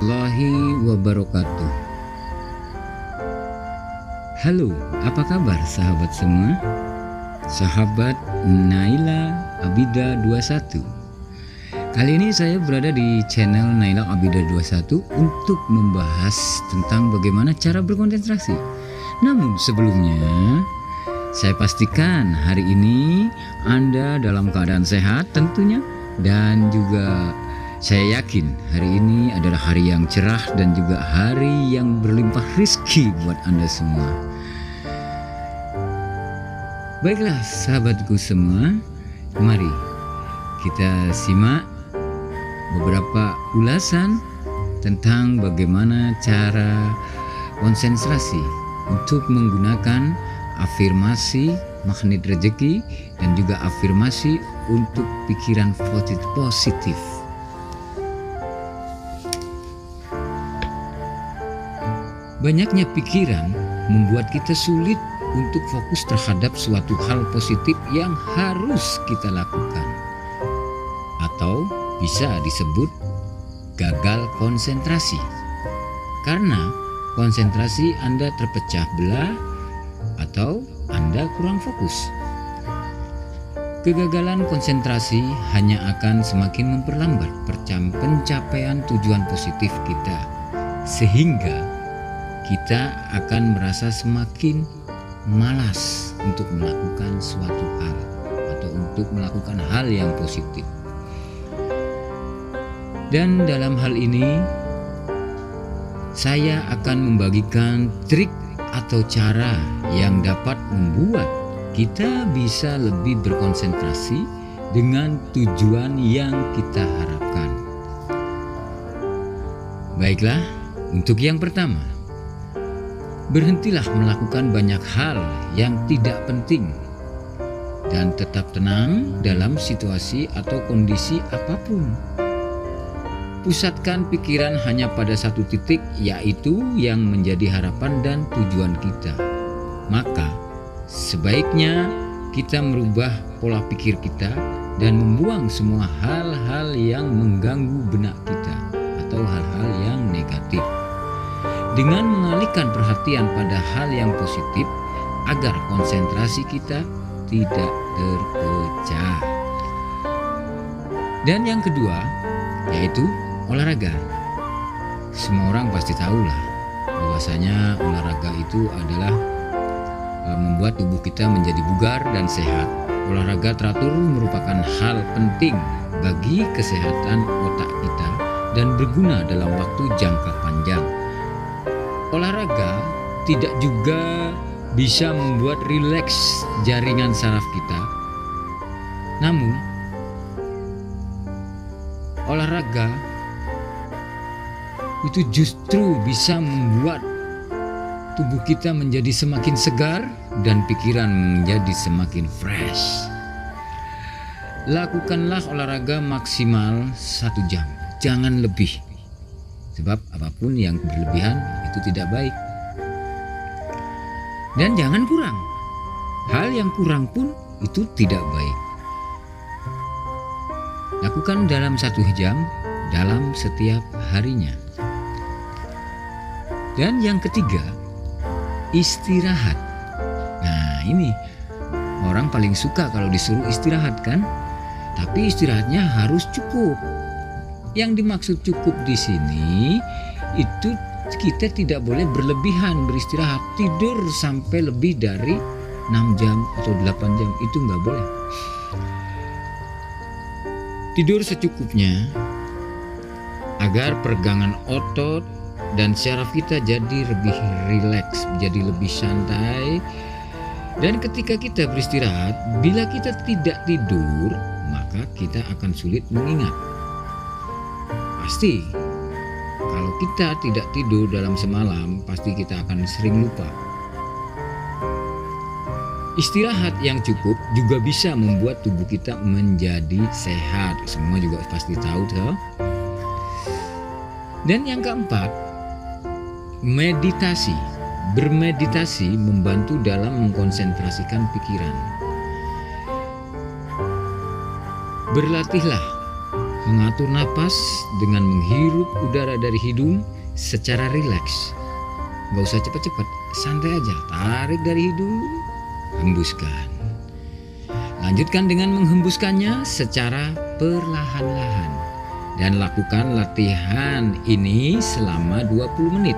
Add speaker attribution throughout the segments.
Speaker 1: Warahmatullahi wabarakatuh. Halo, apa kabar sahabat semua? Sahabat Naila Abida 21. Kali ini saya berada di channel Naila Abida 21 untuk membahas tentang bagaimana cara berkonsentrasi. Namun sebelumnya, saya pastikan hari ini Anda dalam keadaan sehat tentunya, dan juga saya yakin hari ini adalah hari yang cerah dan juga hari yang berlimpah rezeki buat Anda semua. Baiklah sahabatku semua, mari kita simak beberapa ulasan tentang bagaimana cara konsentrasi untuk menggunakan afirmasi magnet rezeki dan juga afirmasi untuk pikiran positif. Banyaknya pikiran membuat kita sulit untuk fokus terhadap suatu hal positif yang harus kita lakukan, atau bisa disebut gagal konsentrasi. Karena konsentrasi Anda terpecah belah atau Anda kurang fokus. Kegagalan konsentrasi hanya akan semakin memperlambat pencapaian tujuan positif kita, sehingga kita akan merasa semakin malas untuk melakukan suatu hal atau untuk melakukan hal yang positif. Dan dalam hal ini saya akan membagikan trik atau cara yang dapat membuat kita bisa lebih berkonsentrasi dengan tujuan yang kita harapkan. Baiklah, untuk yang pertama, berhentilah melakukan banyak hal yang tidak penting dan tetap tenang dalam situasi atau kondisi apapun. Pusatkan pikiran hanya pada satu titik, yaitu yang menjadi harapan dan tujuan kita. Maka sebaiknya kita merubah pola pikir kita dan membuang semua hal-hal yang mengganggu benak kita atau hal-hal yang negatif, dengan mengalihkan perhatian pada hal yang positif agar konsentrasi kita tidak terpecah. Dan yang kedua, yaitu olahraga. Semua orang pasti tahulah bahwasanya olahraga itu adalah membuat tubuh kita menjadi bugar dan sehat. Olahraga teratur merupakan hal penting bagi kesehatan otak kita dan berguna dalam waktu jangka panjang. Olahraga tidak juga bisa membuat rileks jaringan saraf kita. Namun, olahraga itu justru bisa membuat tubuh kita menjadi semakin segar dan pikiran menjadi semakin fresh. Lakukanlah olahraga maksimal 1 jam, jangan lebih. Sebab apapun yang berlebihan itu tidak baik. Dan jangan kurang. Hal yang kurang pun itu tidak baik. Lakukan dalam 1 jam dalam setiap harinya. Dan yang ketiga, istirahat. Nah, ini orang paling suka kalau disuruh istirahat kan? Tapi istirahatnya harus cukup. Yang dimaksud cukup di sini itu kita tidak boleh berlebihan beristirahat. Tidur sampai lebih dari 6 jam atau 8 jam itu nggak boleh. Tidur secukupnya agar peregangan otot dan syaraf kita jadi lebih rileks, jadi lebih santai. Dan ketika kita beristirahat, bila kita tidak tidur, maka kita akan sulit mengingat. Pasti kalau kita tidak tidur dalam semalam, pasti kita akan sering lupa. Istirahat yang cukup juga bisa membuat tubuh kita menjadi sehat. Semua juga pasti tahu toh. Dan yang keempat, meditasi. Bermeditasi membantu dalam mengkonsentrasikan pikiran. Berlatihlah mengatur napas dengan menghirup udara dari hidung secara rileks. Gak usah cepat-cepat, santai aja. Tarik dari hidung, hembuskan. Lanjutkan dengan menghembuskannya secara perlahan-lahan. Dan lakukan latihan ini selama 20 menit.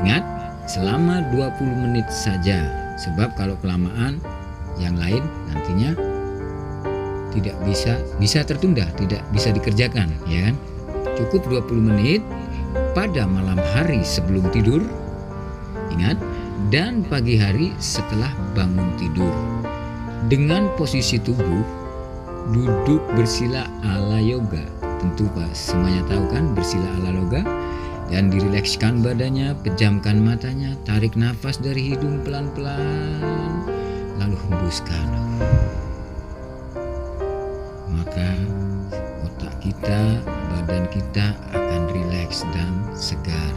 Speaker 1: Ingat, selama 20 menit saja. Sebab kalau kelamaan, yang lain nantinya tidak bisa tertunda, tidak bisa dikerjakan, ya kan? Cukup 20 menit pada malam hari sebelum tidur, ingat, dan pagi hari setelah bangun tidur. Dengan posisi tubuh duduk bersila ala yoga. Tentu Pak semuanya tahu kan bersila ala yoga. Dan dirilekskan badannya, pejamkan matanya, tarik nafas dari hidung pelan-pelan, lalu hembuskan. Maka otak kita, badan kita akan rileks dan segar.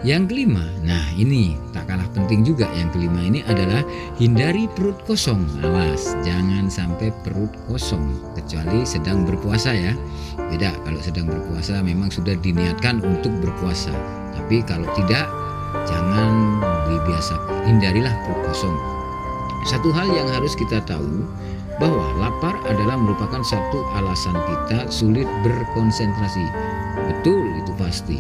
Speaker 1: Yang kelima, nah ini tak kalah penting juga. Yang kelima ini adalah hindari perut kosong. Awas, jangan sampai perut kosong kecuali sedang berpuasa ya. Beda, kalau sedang berpuasa memang sudah diniatkan untuk berpuasa. Tapi kalau tidak, jangan dibiasakan, hindarilah perut kosong. Satu hal yang harus kita tahu, bahwa lapar adalah merupakan satu alasan kita sulit berkonsentrasi. Betul, itu pasti.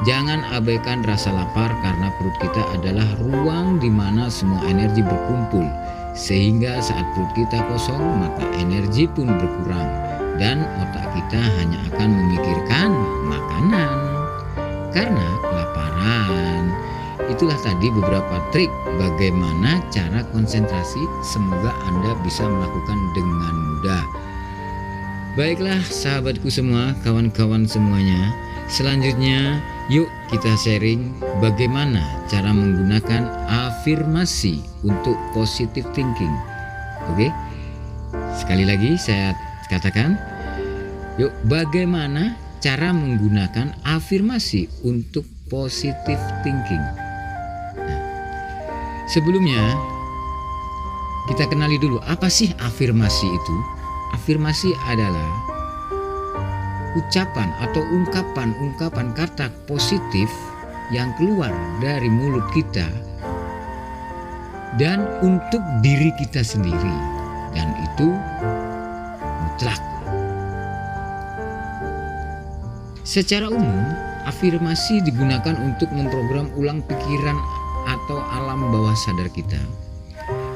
Speaker 1: Jangan abaikan rasa lapar karena perut kita adalah ruang di mana semua energi berkumpul. Sehingga saat perut kita kosong, maka energi pun berkurang. Dan otak kita hanya akan memikirkan makanan. Karena kelaparan. Itulah tadi beberapa trik bagaimana cara konsentrasi. Semoga Anda bisa melakukan dengan mudah. Baiklah sahabatku semua, kawan-kawan semuanya. Selanjutnya yuk kita sharing bagaimana cara menggunakan afirmasi untuk positive thinking. Oke? Sekali lagi saya katakan, yuk bagaimana cara menggunakan afirmasi untuk positive thinking. Sebelumnya kita kenali dulu apa sih afirmasi itu. Afirmasi adalah ucapan atau ungkapan kata positif yang keluar dari mulut kita dan untuk diri kita sendiri, dan itu mutlak. Secara umum, afirmasi digunakan untuk memprogram ulang pikiran atau alam bawah sadar kita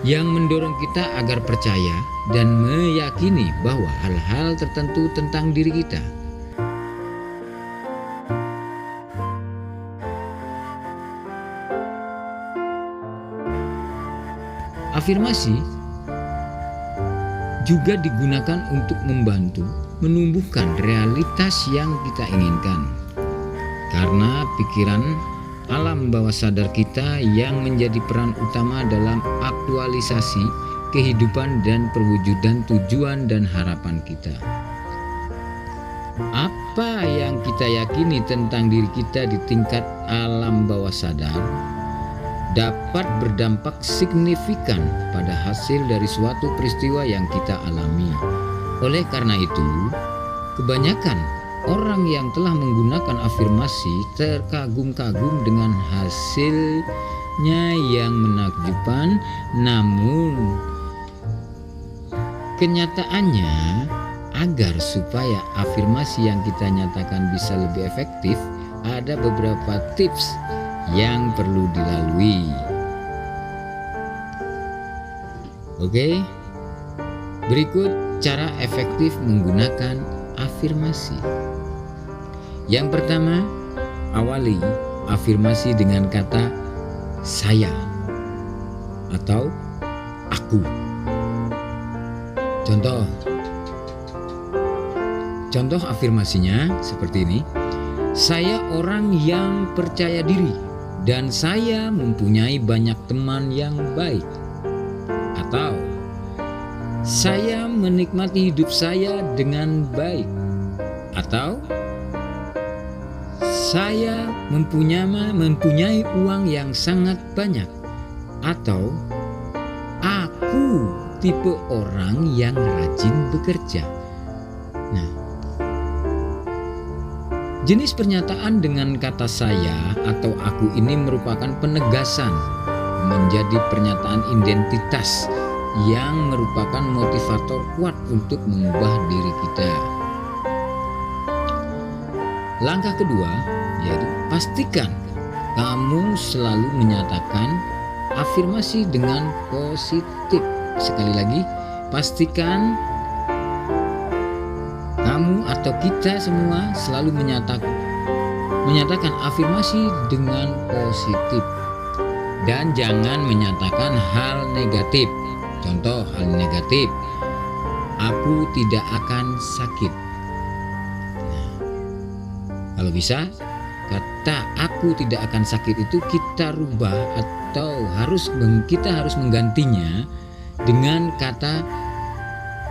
Speaker 1: yang mendorong kita agar percaya dan meyakini bahwa hal-hal tertentu tentang diri kita. Afirmasi juga digunakan untuk membantu menumbuhkan realitas yang kita inginkan. Karena pikiran alam bawah sadar kita yang menjadi peran utama dalam aktualisasi kehidupan dan perwujudan tujuan dan harapan kita. Apa yang kita yakini tentang diri kita di tingkat alam bawah sadar dapat berdampak signifikan pada hasil dari suatu peristiwa yang kita alami. Oleh karena itu, kebanyakan orang yang telah menggunakan afirmasi terkagum-kagum dengan hasilnya yang menakjubkan, namun kenyataannya agar supaya afirmasi yang kita nyatakan bisa lebih efektif, ada beberapa tips yang perlu dilalui. Oke, berikut cara efektif menggunakan afirmasi. Yang pertama, awali afirmasi dengan kata saya atau aku. Contoh afirmasinya seperti ini. Saya orang yang percaya diri dan saya mempunyai banyak teman yang baik. Atau saya menikmati hidup saya dengan baik. Atau saya mempunyai uang yang sangat banyak. Atau aku tipe orang yang rajin bekerja. Nah, jenis pernyataan dengan kata saya atau aku ini merupakan penegasan menjadi pernyataan identitas yang merupakan motivator kuat untuk mengubah diri kita. Langkah kedua yaitu pastikan kamu selalu menyatakan afirmasi dengan positif. Sekali lagi, pastikan kamu atau kita semua selalu menyatakan afirmasi dengan positif dan jangan menyatakan hal negatif. Contoh hal negatif, aku tidak akan sakit. Kalau bisa, kata aku tidak akan sakit itu kita rubah atau kita harus menggantinya dengan kata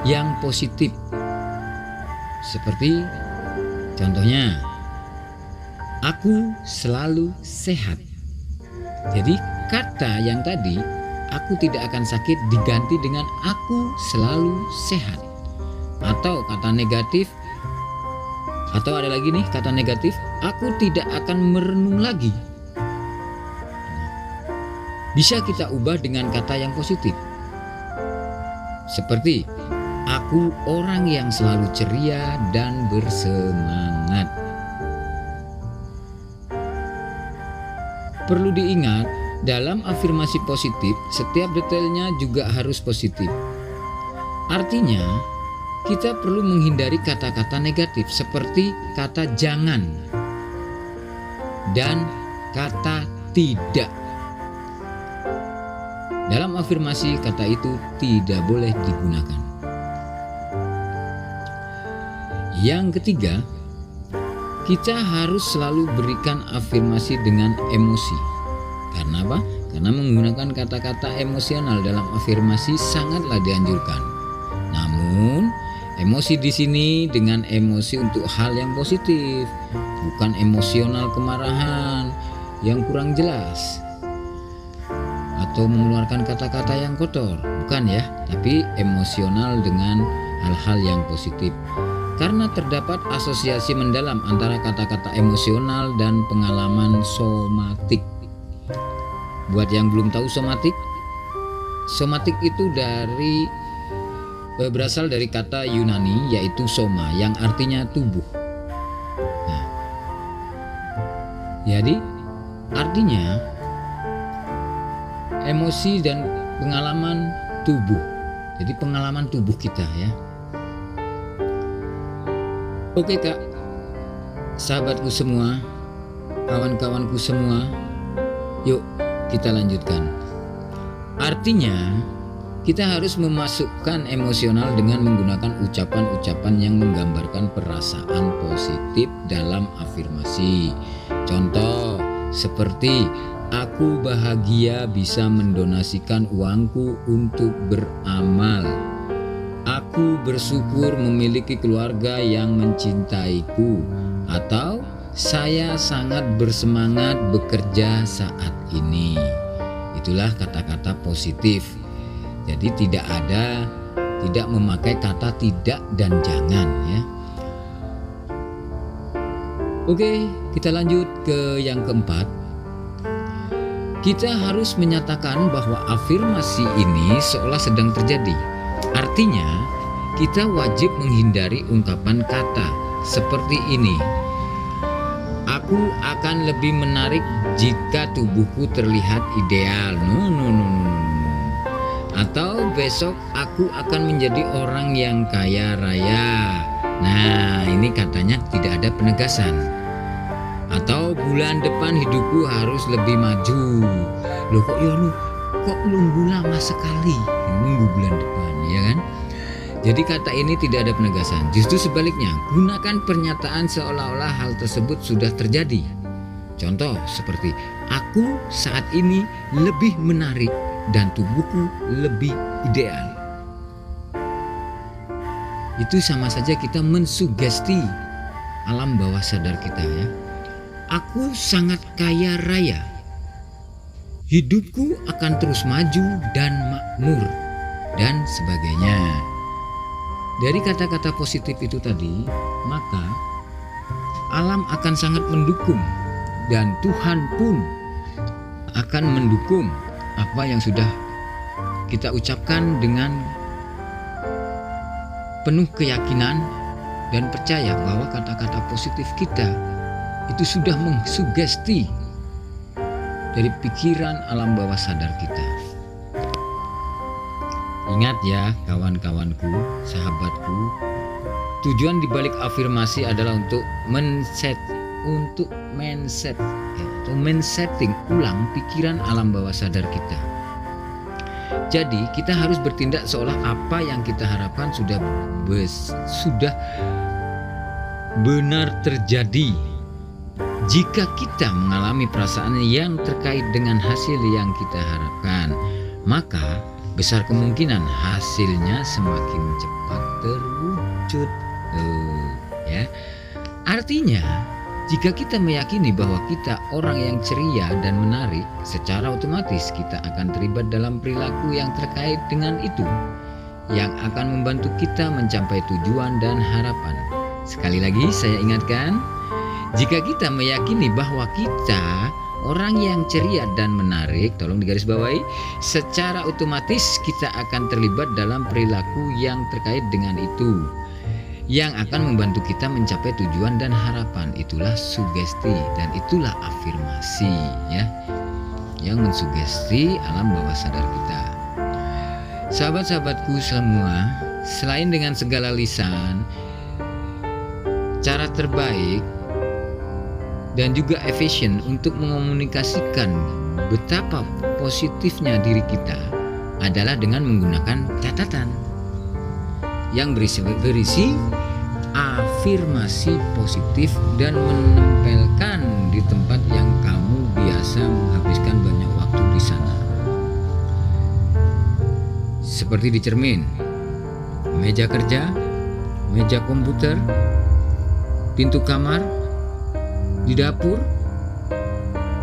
Speaker 1: yang positif. Seperti contohnya, aku selalu sehat. Jadi kata yang tadi, aku tidak akan sakit, diganti dengan aku selalu sehat. Atau kata negatif, atau ada lagi nih kata negatif, aku tidak akan merenung lagi. Bisa kita ubah dengan kata yang positif. Seperti, aku orang yang selalu ceria dan bersemangat. Perlu diingat, dalam afirmasi positif, setiap detailnya juga harus positif. Artinya, kita perlu menghindari kata-kata negatif seperti kata jangan dan kata tidak. Dalam afirmasi, kata itu tidak boleh digunakan. Yang ketiga, kita harus selalu berikan afirmasi dengan emosi. Karena apa? Karena menggunakan kata-kata emosional dalam afirmasi sangatlah dianjurkan. Namun, emosi di sini dengan emosi untuk hal yang positif, bukan emosional kemarahan yang kurang jelas atau mengeluarkan kata-kata yang kotor, bukan ya, tapi emosional dengan hal-hal yang positif. Karena terdapat asosiasi mendalam antara kata-kata emosional dan pengalaman somatik. Buat yang belum tahu somatik itu berasal dari kata Yunani yaitu soma yang artinya tubuh. Nah, jadi artinya emosi dan pengalaman tubuh. Jadi pengalaman tubuh kita ya. Oke Kak, sahabatku semua, kawan-kawanku semua, yuk kita lanjutkan. Artinya, kita harus memasukkan emosional dengan menggunakan ucapan-ucapan yang menggambarkan perasaan positif dalam afirmasi. Contoh seperti, aku bahagia bisa mendonasikan uangku untuk beramal. Aku bersyukur memiliki keluarga yang mencintaiku. Atau saya sangat bersemangat bekerja saat ini. Itulah kata-kata positif. Jadi tidak memakai kata tidak dan jangan ya. Oke, kita lanjut ke yang keempat. Kita harus menyatakan bahwa afirmasi ini seolah sedang terjadi. Artinya, kita wajib menghindari ungkapan kata seperti ini. Aku akan lebih menarik jika tubuhku terlihat ideal. No. Atau besok aku akan menjadi orang yang kaya raya. Nah, ini katanya tidak ada penegasan. Atau bulan depan hidupku harus lebih maju. Loh kok nunggu lama sekali? Nunggu bulan depan, ya kan? Jadi kata ini tidak ada penegasan. Justru sebaliknya, gunakan pernyataan seolah-olah hal tersebut sudah terjadi. Contoh seperti, aku saat ini lebih menarik dan tubuhku lebih ideal. Itu sama saja kita mensugesti alam bawah sadar kita ya. Aku sangat kaya raya. Hidupku akan terus maju dan makmur dan sebagainya. Dari kata-kata positif itu tadi, maka alam akan sangat mendukung dan Tuhan pun akan mendukung apa yang sudah kita ucapkan dengan penuh keyakinan dan percaya bahwa kata-kata positif kita itu sudah mengsugesti dari pikiran alam bawah sadar kita. Ingat ya kawan-kawanku, sahabatku, tujuan dibalik afirmasi adalah untuk men-setting ulang pikiran alam bawah sadar kita. Jadi kita harus bertindak seolah apa yang kita harapkan sudah benar terjadi. Jika kita mengalami perasaan yang terkait dengan hasil yang kita harapkan, maka besar kemungkinan hasilnya semakin cepat terwujud. Ya. Artinya, jika kita meyakini bahwa kita orang yang ceria dan menarik, secara otomatis kita akan terlibat dalam perilaku yang terkait dengan itu, yang akan membantu kita mencapai tujuan dan harapan. Sekali lagi saya ingatkan, jika kita meyakini bahwa kita orang yang ceria dan menarik, tolong digarisbawahi, secara otomatis kita akan terlibat dalam perilaku yang terkait dengan itu, yang akan membantu kita mencapai tujuan dan harapan. Itulah sugesti dan itulah afirmasi ya, yang mensugesti alam bawah sadar kita. Sahabat-sahabatku semua, selain dengan segala lisan, cara terbaik dan juga efisien untuk mengomunikasikan betapa positifnya diri kita adalah dengan menggunakan catatan yang berisi afirmasi positif dan menempelkan di tempat yang kamu biasa menghabiskan banyak waktu di sana. Seperti di cermin, meja kerja, meja komputer, pintu kamar, di dapur,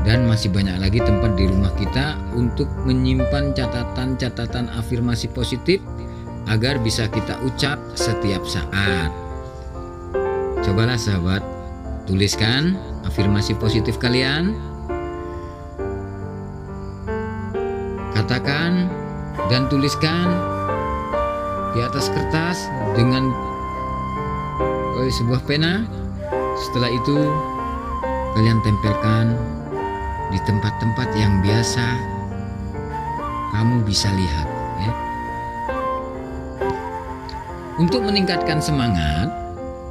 Speaker 1: dan masih banyak lagi tempat di rumah kita untuk menyimpan catatan-catatan afirmasi positif agar bisa kita ucap setiap saat. Cobalah sahabat, tuliskan afirmasi positif kalian, katakan dan tuliskan di atas kertas dengan sebuah pena. Setelah itu kalian tempelkan di tempat-tempat yang biasa kamu bisa lihat ya. Untuk meningkatkan semangat,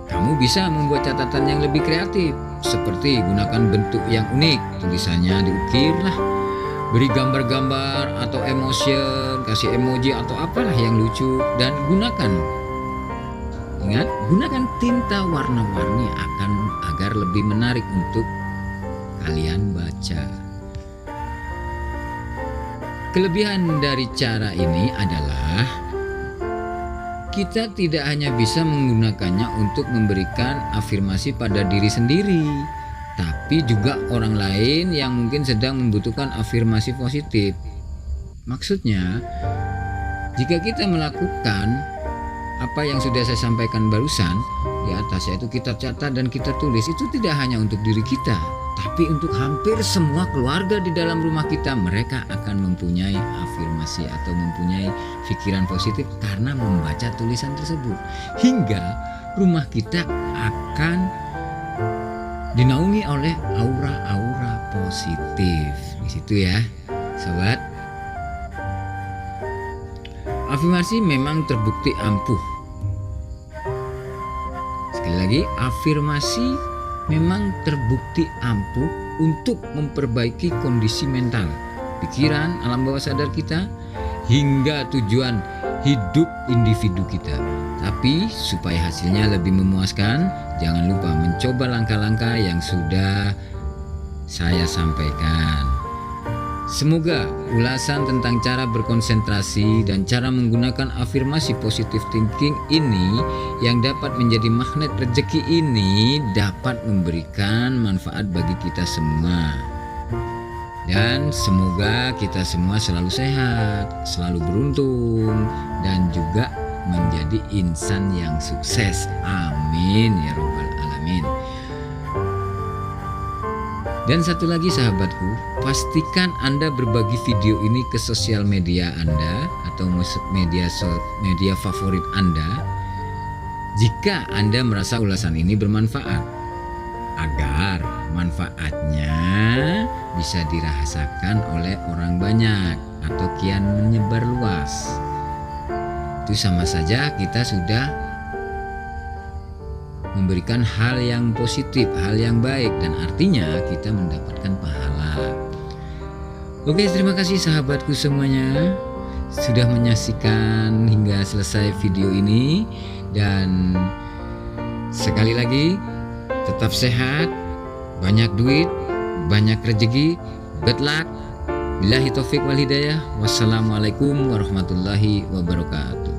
Speaker 1: kamu bisa membuat catatan yang lebih kreatif, seperti gunakan bentuk yang unik, tulisannya diukirlah, beri gambar-gambar atau emotion, kasih emoji atau apalah yang lucu, dan gunakan tinta warna-warni agar lebih menarik untuk kalian baca. Kelebihan dari cara ini adalah kita tidak hanya bisa menggunakannya untuk memberikan afirmasi pada diri sendiri, tapi juga orang lain yang mungkin sedang membutuhkan afirmasi positif. Maksudnya, jika kita melakukan apa yang sudah saya sampaikan barusan di atas, yaitu kita catat dan kita tulis, itu tidak hanya untuk diri kita, tapi untuk hampir semua keluarga di dalam rumah kita. Mereka akan mempunyai afirmasi atau mempunyai pikiran positif karena membaca tulisan tersebut, hingga rumah kita akan dinaungi oleh aura-aura positif. Di situ ya, sobat. Afirmasi memang terbukti ampuh. Sekali lagi, afirmasi memang terbukti ampuh untuk memperbaiki kondisi mental, pikiran, alam bawah sadar kita, hingga tujuan hidup individu kita. Tapi supaya hasilnya lebih memuaskan, jangan lupa mencoba langkah-langkah yang sudah saya sampaikan. Semoga ulasan tentang cara berkonsentrasi dan cara menggunakan afirmasi positive thinking ini yang dapat menjadi magnet rezeki ini dapat memberikan manfaat bagi kita semua. Dan semoga kita semua selalu sehat, selalu beruntung, dan juga menjadi insan yang sukses. Amin ya robbal alamin. Dan satu lagi sahabatku, pastikan Anda berbagi video ini ke sosial media Anda atau media favorit Anda jika Anda merasa ulasan ini bermanfaat, agar manfaatnya bisa dirasakan oleh orang banyak atau kian menyebar luas. Itu sama saja kita sudah memberikan hal yang positif, hal yang baik, dan artinya kita mendapatkan pahala. Oke, terima kasih sahabatku semuanya sudah menyaksikan hingga selesai video ini, dan sekali lagi tetap sehat, banyak duit, banyak rezeki, good luck. Billahi taufik wal hidayah. Wassalamualaikum warahmatullahi wabarakatuh.